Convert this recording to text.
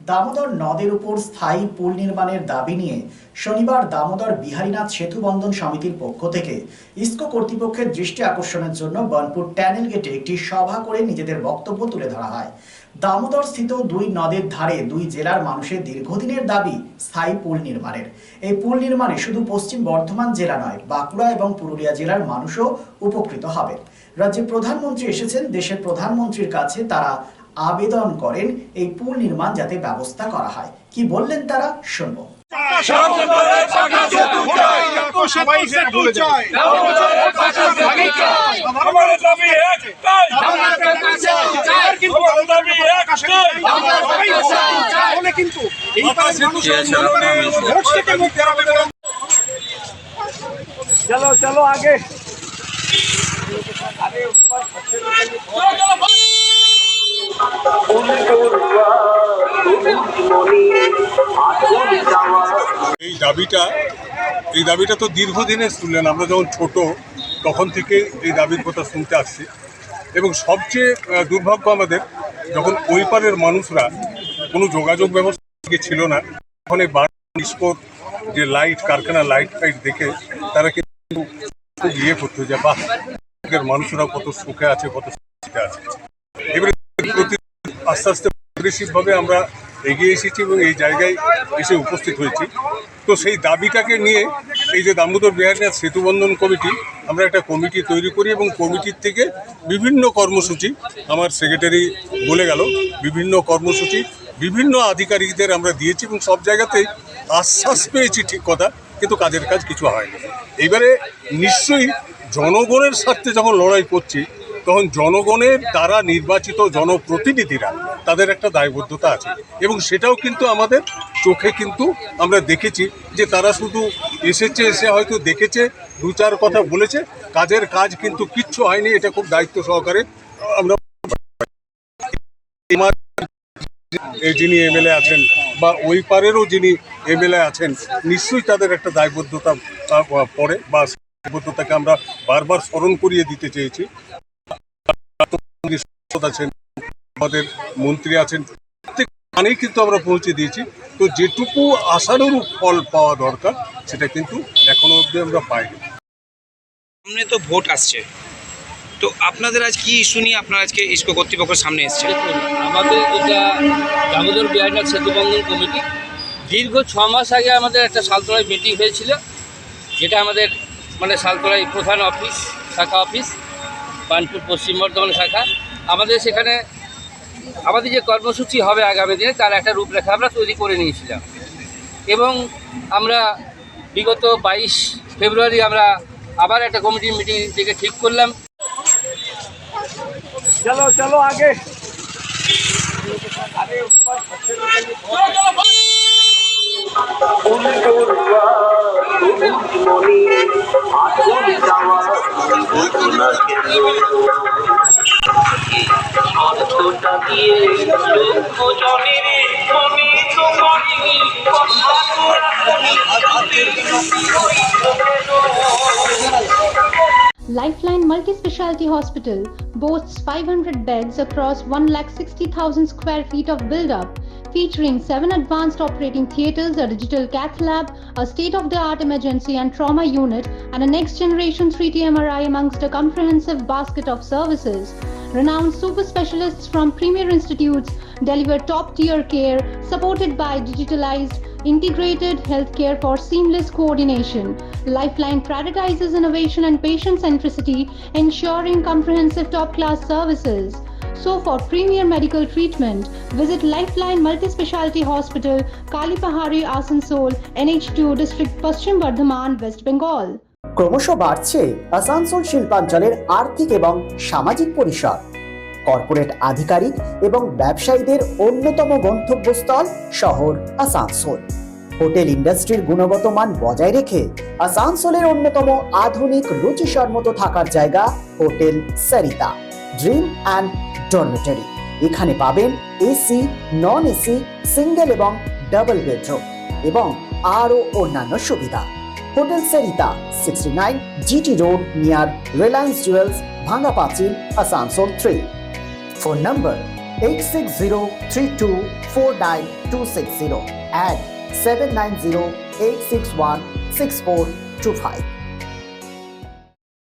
দামোদর নদের উপর স্থায়ী পুল নির্মাণের দাবি নিয়ে শনিবার দামোদর বিহারীনাথ সেতু বন্ধন সমিতির পক্ষ থেকে ইসকো কর্তৃপক্ষের দৃষ্টি আকর্ষণের জন্য বনপুর ট্যানেল গেটে একটি সভা করে নিজেদের বক্তব্য তুলে ধরা হয়। দামোদর স্থিত দুই নদের ধারে দুই জেলার মানুষের দীর্ঘদিনের দাবি স্থায়ী পুল নির্মাণের। এই পুল নির্মাণে শুধু পশ্চিম বর্ধমান জেলা নয়, বাঁকুড়া এবং পুরুলিয়া জেলার মানুষও উপকৃত হবেন। রাজ্যের প্রধানমন্ত্রী এসেছেন, দেশের প্রধানমন্ত্রীর কাছে তারা আবেদন করেন এই পুল নির্মাণ যাতে ব্যবস্থা করা হয়। কি বললেন তারা, শুনবো। चलो चलो आगे। এই দাবিটা তো দীর্ঘদিনে শুনলেন, আমরা যখন ছোট তখন থেকে এই দাবির কথা শুনতে আসছি। এবং সবচেয়ে দুর্ভাগ্য আমাদের, যখন ওই পারের মানুষরা কোনো যোগাযোগ ব্যবস্থা ছিল না, তখন এই ইসকোর যে লাইট কারখানা লাইট ফাইট দেখে তারা কিন্তু ইয়ে করতে যে বাহ, মানুষরা কত সুখে আছে, কত সুখে আছে। এবারে আস্তে আস্তে প্রগ্রেসিভভাবে আমরা এগিয়ে এসেছি এবং এই জায়গায় এসে উপস্থিত হয়েছি। তো সেই দাবিটাকে নিয়ে এই যে দামোদর বিহারীনাথ সেতু বন্ধন কমিটি, আমরা একটা কমিটি তৈরি করি এবং কমিটির থেকে বিভিন্ন কর্মসূচি, আমার সেক্রেটারি বলে গেল, বিভিন্ন কর্মসূচি বিভিন্ন আধিকারিকদের আমরা দিয়েছি এবং সব জায়গাতেই আশ্বাস পেয়েছি, ঠিক কথা, কিন্তু কাজের কাজ কিছু হয়নি। এইবারে নিশ্চয়ই জনগণের স্বার্থে যখন লড়াই করছি, তখন জনগণের দ্বারা নির্বাচিত জনপ্রতিনিধিরা তাদের একটা দায়বদ্ধতা আছে এবং সেটাও কিন্তু আমাদের চোখে কিন্তু আমরা দেখেছি যে তারা শুধু এসে হয়তো দেখেছে, দু চার কথা বলেছে, কাজের কাজ কিন্তু কিচ্ছু হয়নি। এটা খুব দায়িত্ব সহকারে আমরা, যিনি এমএলএ আছেন বা ওই পারেরও যিনি এমএলএ আছেন, নিশ্চয়ই তাদের একটা দায়বদ্ধতা পড়ে বা দায়বদ্ধতাকে আমরা বারবার স্মরণ করিয়ে দিতে চেয়েছি। আছেন, আমাদের মন্ত্রী আছেন, প্রত্যেকখানেই কিন্তু আমরা পৌঁছে দিয়েছি। তো যেটুকু আশানুরূপ ফল পাওয়া দরকার সেটা কিন্তু এখনো অবধি আমরা পাইনি। সামনে তো ভোট আসছে, তো আপনাদের আজ কি ইস্যু নিয়ে আপনারা আজকে ইসকো কর্তৃপক্ষের সামনে এসেছেন? আমাদের এটা দামোদর বিহারীনাথ সেতু বন্ধন কমিটি দীর্ঘ 6 মাস আগে আমাদের একটা সালতলায় মিটিং হয়েছিল, যেটা আমাদের সালতলায় প্রধান অফিস, শাখা অফিস, বানপুর পশ্চিম বর্ধমান শাখা। আমাদের সেখানে আমাদের যে কর্মসূচি হবে আগামী দিনে তার একটা রূপরেখা আমরা তৈরি করে নিয়েছিলাম এবং আমরা বিগত 22 ফেব্রুয়ারি আমরা আবার একটা কমিটির মিটিং থেকে ঠিক করলাম। चलो चलो आगे। Lifeline Multi-Speciality Hospital boasts 500 beds across 160,000 square feet of build-up, featuring 7 advanced operating theatres, a digital cath lab, a state-of-the-art emergency and trauma unit, and a next-generation 3D MRI amongst a comprehensive basket of services. Renowned super specialists from premier institutes deliver top-tier care, supported by digitalized integrated healthcare for seamless coordination. Lifeline prioritizes innovation and patient centricity, ensuring comprehensive top-class services. So for premier medical treatment, visit Lifeline Multi-Speciality Hospital, Kalipahari, Asansol, NH2 District, Paschim Bardhaman, West Bengal. ক্রমশ বাড়ছে আসানসোল শিল্পাঞ্চলের আর্থিক এবং সামাজিক পরিসর। Corporate আধিকারিক এবং ব্যবসায়ীদের অন্যতম গন্তব্যস্থল শহর আসানসোল। হোটেল ইন্ডাস্ট্রির গুণগত মান বজায় রেখে আসানসোলের অন্যতম আধুনিক রুচিসম্মত থাকার জায়গা hotel Sarita dream and dormitory. এখানে পাবেন এসি, নন এসি, সিঙ্গেল এবং ডাবল বেডরুম এবং আরও অন্যান্য সুবিধা। Hotel Sarita 69 GT Road near Reliance Jewels, Bhanga Pachil, Asansol 3. Phone number 8603249260 and 790-861-6425.